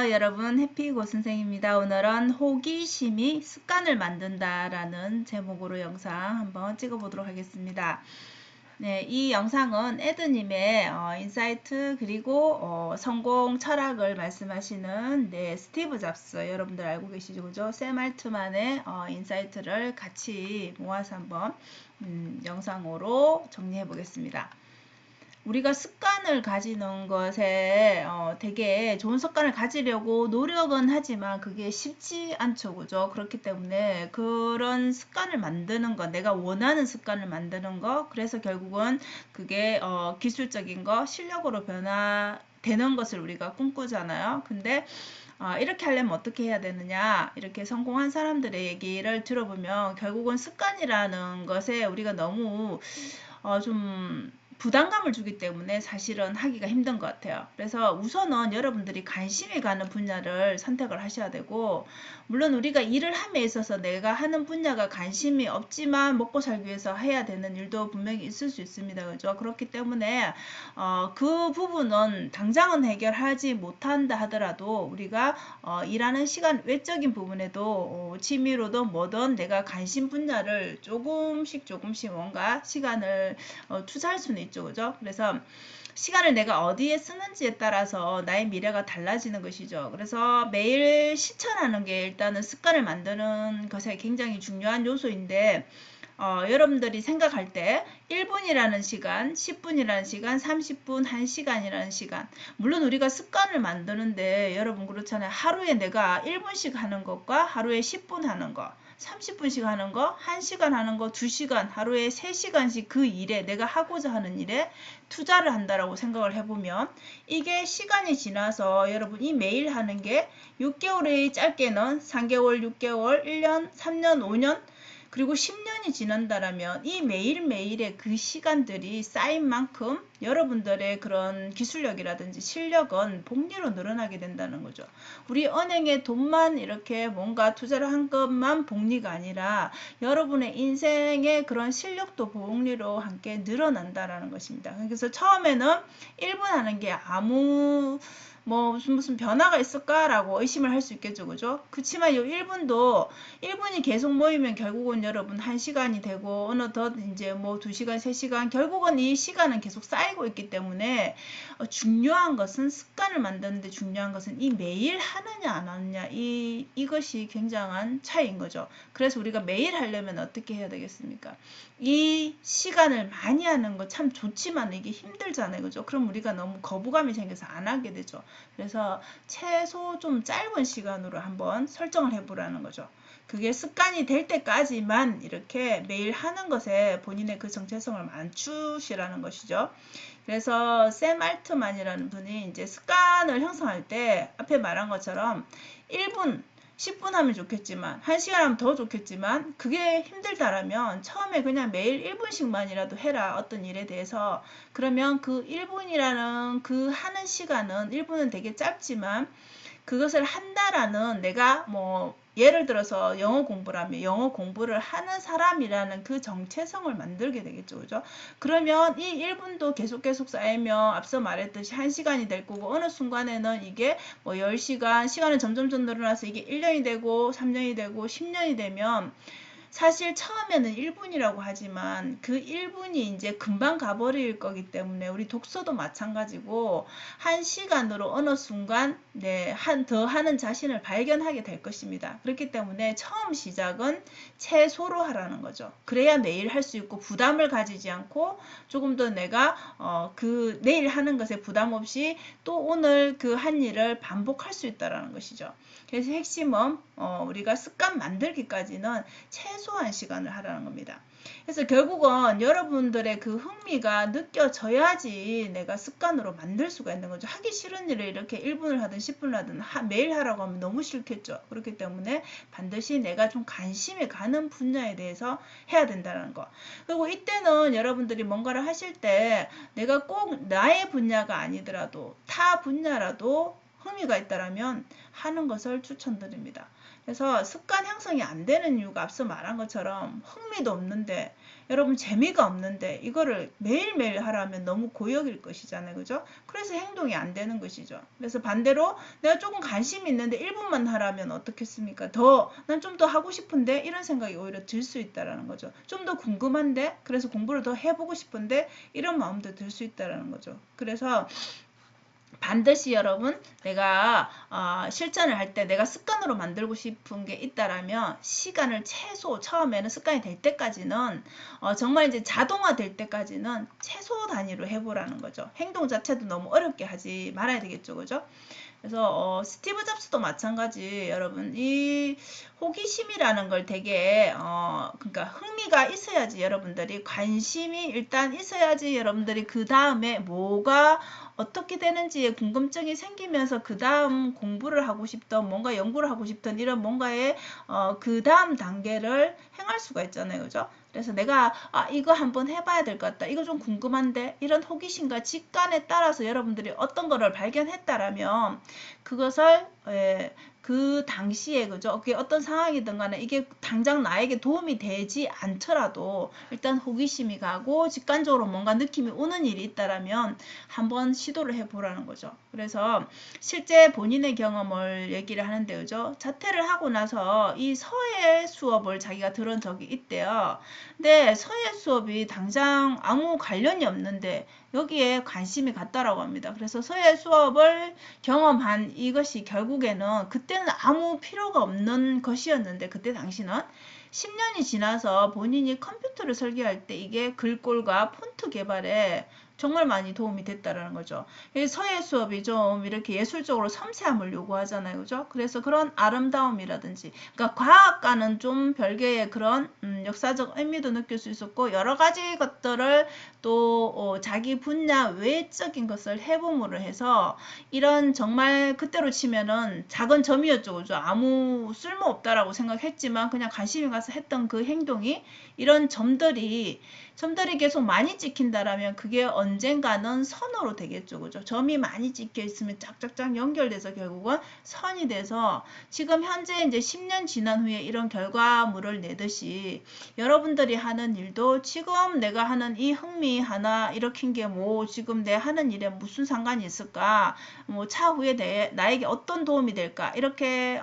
여러분, 해피고 선생입니다. 오늘은 호기심이 습관을 만든다라는 제목으로 영상 한번 찍어보도록 하겠습니다. 네, 이 영상은 에드님의 인사이트 그리고 성공 철학을 말씀하시는 스티브 잡스 여러분들 알고 계시죠? 그죠? 샘 알트만의 인사이트를 같이 모아서 한번 영상으로 정리해 보겠습니다. 우리가 습관을 가지는 것에 되게 좋은 습관을 가지려고 노력은 하지만 그게 쉽지 않죠. 그죠? 그렇기 때문에 그런 습관을 만드는 것, 내가 원하는 습관을 만드는 것, 그래서 결국은 그게 기술적인 거, 실력으로 변화되는 것을 우리가 꿈꾸잖아요. 근데 이렇게 하려면 어떻게 해야 되느냐, 이렇게 성공한 사람들의 얘기를 들어보면 결국은 습관이라는 것에 우리가 너무 좀 부담감을 주기 때문에 사실은 하기가 힘든 것 같아요. 그래서 우선은 여러분들이 관심이 가는 분야를 선택을 하셔야 되고, 물론 우리가 일을 함에 있어서 내가 하는 분야가 관심이 없지만 먹고 살기 위해서 해야 되는 일도 분명히 있을 수 있습니다. 그죠? 그렇기 때문에 그 부분은 당장은 해결하지 못한다 하더라도 우리가 일하는 시간 외적인 부분에도 취미로든 뭐든 내가 관심 분야를 조금씩 뭔가 시간을 투자할 수는 있죠. 그죠? 그래서 시간을 내가 어디에 쓰는지에 따라서 나의 미래가 달라지는 것이죠. 그래서 매일 실천하는 게 일단은 습관을 만드는 것에 굉장히 중요한 요소인데, 여러분들이 생각할 때 1분이라는 시간, 10분이라는 시간, 30분, 1시간이라는 시간. 물론 우리가 습관을 만드는데 여러분 그렇잖아요. 하루에 내가 1분씩 하는 것과 하루에 10분 하는 것, 30분씩 하는 거, 1시간 하는 거, 2시간, 하루에 3시간씩 그 일에 내가 하고자 하는 일에 투자를 한다라고 생각을 해보면 이게 시간이 지나서 여러분이 매일 하는 게 6개월의 짧게는 3개월, 6개월, 1년, 3년, 5년 그리고 10년이 지난다라면 이 매일매일의 그 시간들이 쌓인 만큼 여러분들의 그런 기술력이라든지 실력은 복리로 늘어나게 된다는 거죠. 우리 은행에 돈만 이렇게 뭔가 투자를 한 것만 복리가 아니라 여러분의 인생의 그런 실력도 복리로 함께 늘어난다라는 것입니다. 그래서 처음에는 1분 하는 게 아무 무슨 변화가 있을까라고 의심을 할 수 있겠죠. 그죠? 그치만 이 1분이 계속 모이면 결국은 여러분 1시간이 되고 어느덧 이제 2시간, 3시간 결국은 이 시간은 계속 쌓이고 있기 때문에 중요한 것은 습관을 만드는데 중요한 것은 이 매일 하느냐 안 하느냐 이것이 굉장한 차이인 거죠. 그래서 우리가 매일 하려면 어떻게 해야 되겠습니까? 이 시간을 많이 하는 거 참 좋지만 이게 힘들잖아요. 그죠? 그럼 우리가 너무 거부감이 생겨서 안 하게 되죠. 그래서 최소 좀 짧은 시간으로 한번 설정을 해보라는 거죠. 그게 습관이 될 때까지만 이렇게 매일 하는 것에 본인의 그 정체성을 맞추시라는 것이죠. 그래서 샘 알트만이라는 분이 이제 습관을 형성할 때 앞에 말한 것처럼 1분 10분 하면 좋겠지만 1시간 하면 더 좋겠지만 그게 힘들다라면 처음에 그냥 매일 1분씩만이라도 해라. 어떤 일에 대해서. 그러면 그 1분이라는 그 하는 시간은 1분은 되게 짧지만 그것을 한다라는 내가 예를 들어서 영어 공부라면 영어 공부를 하는 사람이라는 그 정체성을 만들게 되겠죠. 그죠? 그러면 이 1분도 계속 쌓이면 앞서 말했듯이 1시간이 될 거고 어느 순간에는 이게 10시간, 시간은 점점 늘어나서 이게 1년이 되고 3년이 되고 10년이 되면 사실 처음에는 1분이라고 하지만 그 1분이 이제 금방 가버릴 거기 때문에 우리 독서도 마찬가지고 1시간으로 어느 순간 더 하는 자신을 발견하게 될 것입니다. 그렇기 때문에 처음 시작은 최소로 하라는 거죠. 그래야 매일 할 수 있고 부담을 가지지 않고 조금 더 내가 그 내일 하는 것에 부담 없이 또 오늘 그 한 일을 반복할 수 있다는 것이죠. 그래서 핵심은 우리가 습관 만들기까지는 최소한 시간을 하라는 겁니다. 그래서 결국은 여러분들의 그 흥미가 느껴져야지 내가 습관으로 만들 수가 있는 거죠. 하기 싫은 일을 이렇게 1분을 하든 10분을 하든 매일 하라고 하면 너무 싫겠죠. 그렇기 때문에 반드시 내가 좀 관심이 가는 분야에 대해서 해야 된다는 거. 그리고 이때는 여러분들이 뭔가를 하실 때 내가 꼭 나의 분야가 아니더라도 타 분야라도 흥미가 있다라면 하는 것을 추천드립니다. 그래서 습관 형성이 안 되는 이유가 앞서 말한 것처럼 흥미도 없는데, 여러분 재미가 없는데 이거를 매일매일 하라면 너무 고역일 것이잖아요. 그죠? 그래서 행동이 안 되는 것이죠. 그래서 반대로 내가 조금 관심이 있는데 1분만 하라면 어떻겠습니까? 난 좀 더 하고 싶은데 이런 생각이 오히려 들 수 있다라는 거죠. 좀 더 궁금한데, 그래서 공부를 더 해보고 싶은데 이런 마음도 들 수 있다라는 거죠. 그래서 반드시 여러분, 내가 실천을 할 때 내가 습관으로 만들고 싶은 게 있다라면 시간을 최소, 처음에는 습관이 될 때까지는 정말 이제 자동화 될 때까지는 최소 단위로 해보라는 거죠. 행동 자체도 너무 어렵게 하지 말아야 되겠죠. 그죠? 그래서 스티브 잡스도 마찬가지. 여러분, 이 호기심이라는 걸 되게 그러니까 흥미가 있어야지, 여러분들이 관심이 일단 있어야지 여러분들이 그 다음에 뭐가 어떻게 되는지에 궁금증이 생기면서 그 다음 공부를 하고 싶던, 뭔가 연구를 하고 싶던 이런 뭔가의 그 다음 단계를 행할 수가 있잖아요. 그죠? 그래서 내가 이거 한번 해봐야 될 것 같다. 이거 좀 궁금한데, 이런 호기심과 직관에 따라서 여러분들이 어떤 거를 발견했다라면 그것을 그 당시에, 그죠? 그게 어떤 상황이든 간에 이게 당장 나에게 도움이 되지 않더라도 일단 호기심이 가고 직관적으로 뭔가 느낌이 오는 일이 있다라면 한번 시도를 해보라는 거죠. 그래서 실제 본인의 경험을 얘기를 하는데, 그죠? 자퇴를 하고 나서 이 서예 수업을 자기가 들은 적이 있대요. 근데 서예 수업이 당장 아무 관련이 없는데 여기에 관심이 갔다라고 합니다. 그래서 서예 수업을 경험한 이것이 결국에는 그때는 아무 필요가 없는 것이었는데, 그때 당시는 10년이 지나서 본인이 컴퓨터를 설계할 때 이게 글꼴과 폰트 개발에 정말 많이 도움이 됐다라는 거죠. 서예 수업이 좀 이렇게 예술적으로 섬세함을 요구하잖아요. 그죠? 그래서 그런 아름다움이라든지, 그러니까 과학과는 좀 별개의 그런 역사적 의미도 느낄 수 있었고, 여러 가지 것들을 또 자기 분야 외적인 것을 해봄으로 해서 이런 정말 그때로 치면은 작은 점이었죠. 그죠? 아무 쓸모없다라고 생각했지만 그냥 관심이 가서 했던 그 행동이, 이런 점들이 계속 많이 찍힌다라면 그게 언젠가는 선으로 되겠죠. 그죠? 점이 많이 찍혀 있으면 짝짝짝 연결돼서 결국은 선이 돼서 지금 현재 이제 10년 지난 후에 이런 결과물을 내듯이 여러분들이 하는 일도 지금 내가 하는 이 흥미 하나 일으킨 게 뭐 지금 내 하는 일에 무슨 상관이 있을까? 뭐 차후에 나에게 어떤 도움이 될까? 이렇게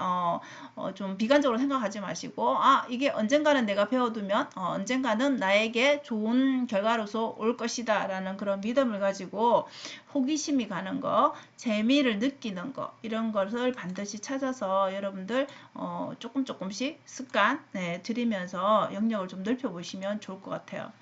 좀 비관적으로 생각하지 마시고, 이게 언젠가는 내가 배워두면 언젠가는 나에게 좋은 결과로서 올 것이다 라는 그런 믿음을 가지고 호기심이 가는 거, 재미를 느끼는 거, 이런 것을 반드시 찾아서 여러분들 조금씩 습관 들이면서 영역을 좀 넓혀보시면 좋을 것 같아요.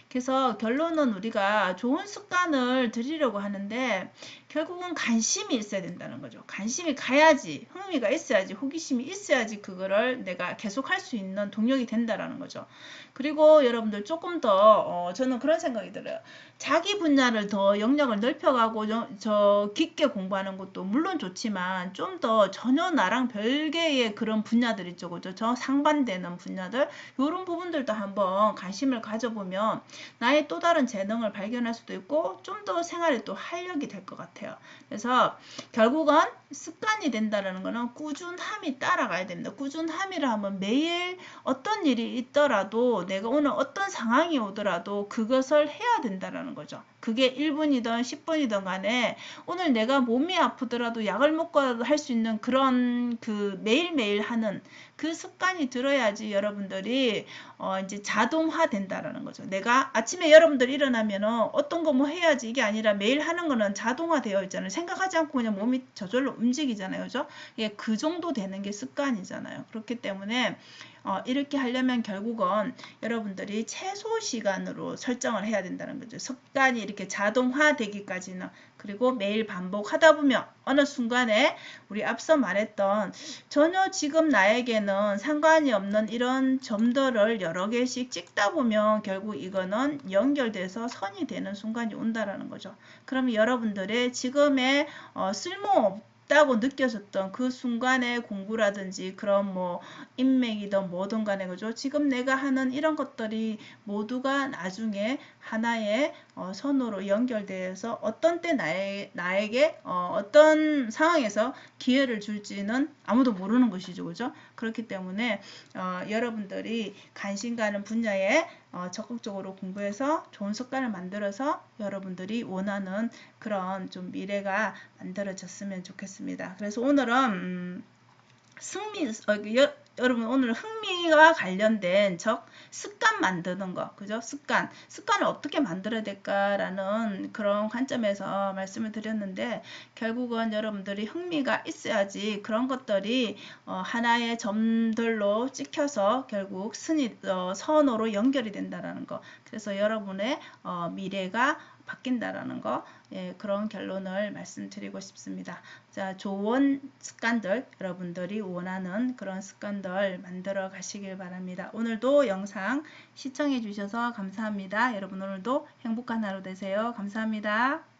그래서 결론은 우리가 좋은 습관을 들이려고 하는데 결국은 관심이 있어야 된다는 거죠. 관심이 가야지, 흥미가 있어야지, 호기심이 있어야지 그거를 내가 계속 할 수 있는 동력이 된다라는 거죠. 그리고 여러분들 조금 더 저는 그런 생각이 들어요. 자기 분야를 더 영역을 넓혀가고 저 깊게 공부하는 것도 물론 좋지만 좀 더 전혀 나랑 별개의 그런 분야들 있죠. 그죠? 저 상반되는 분야들, 이런 부분들도 한번 관심을 가져보면 나의 또 다른 재능을 발견할 수도 있고 좀 더 생활에 또 활력이 될 것 같아요. 그래서 결국은 습관이 된다는 거는 꾸준함이 따라가야 됩니다. 꾸준함이라 하면 매일 어떤 일이 있더라도, 내가 오늘 어떤 상황이 오더라도 그것을 해야 된다는 거죠. 그게 1분이든 10분이든 간에 오늘 내가 몸이 아프더라도 약을 먹고라도 할 수 있는 그런 그 매일매일 하는 그 습관이 들어야지 여러분들이 이제 자동화 된다라는 거죠. 내가 아침에 여러분들 일어나면은 어떤 거 뭐 해야지 이게 아니라 매일 하는 거는 자동화 되어 있잖아요. 생각하지 않고 그냥 몸이 저절로 움직이잖아요. 그죠? 예, 그 정도 되는 게 습관이잖아요. 그렇기 때문에 이렇게 하려면 결국은 여러분들이 최소 시간으로 설정을 해야 된다는 거죠. 습관이 이렇게 자동화되기까지는. 그리고 매일 반복하다 보면 어느 순간에 우리 앞서 말했던 전혀 지금 나에게는 상관이 없는 이런 점들을 여러 개씩 찍다 보면 결국 이거는 연결돼서 선이 되는 순간이 온다라는 거죠. 그러면 여러분들의 지금의 쓸모없다고 느껴졌던 그 순간의 공부라든지 그런 뭐 인맥이든 뭐든 간에, 그죠? 지금 내가 하는 이런 것들이 모두가 나중에 하나의 선으로 연결되어서 어떤 때 나에게 어떤 상황에서 기회를 줄지는 아무도 모르는 것이죠. 그죠? 그렇기 때문에 여러분들이 관심 가는 분야에 적극적으로 공부해서 좋은 습관을 만들어서 여러분들이 원하는 그런 좀 미래가 만들어졌으면 좋겠습니다. 그래서 오늘은 여러분 오늘 흥미와 관련된 습관 만드는 거, 그죠? 습관을 어떻게 만들어야 될까라는 그런 관점에서 말씀을 드렸는데, 결국은 여러분들이 흥미가 있어야지 그런 것들이 하나의 점들로 찍혀서 결국 선으로 연결이 된다라는 거. 그래서 여러분의 미래가 바뀐다라는 거, 예, 그런 결론을 말씀드리고 싶습니다. 자, 좋은 습관들, 여러분들이 원하는 그런 습관들 만들어 가시길 바랍니다. 오늘도 영상 시청해 주셔서 감사합니다. 여러분 오늘도 행복한 하루 되세요. 감사합니다.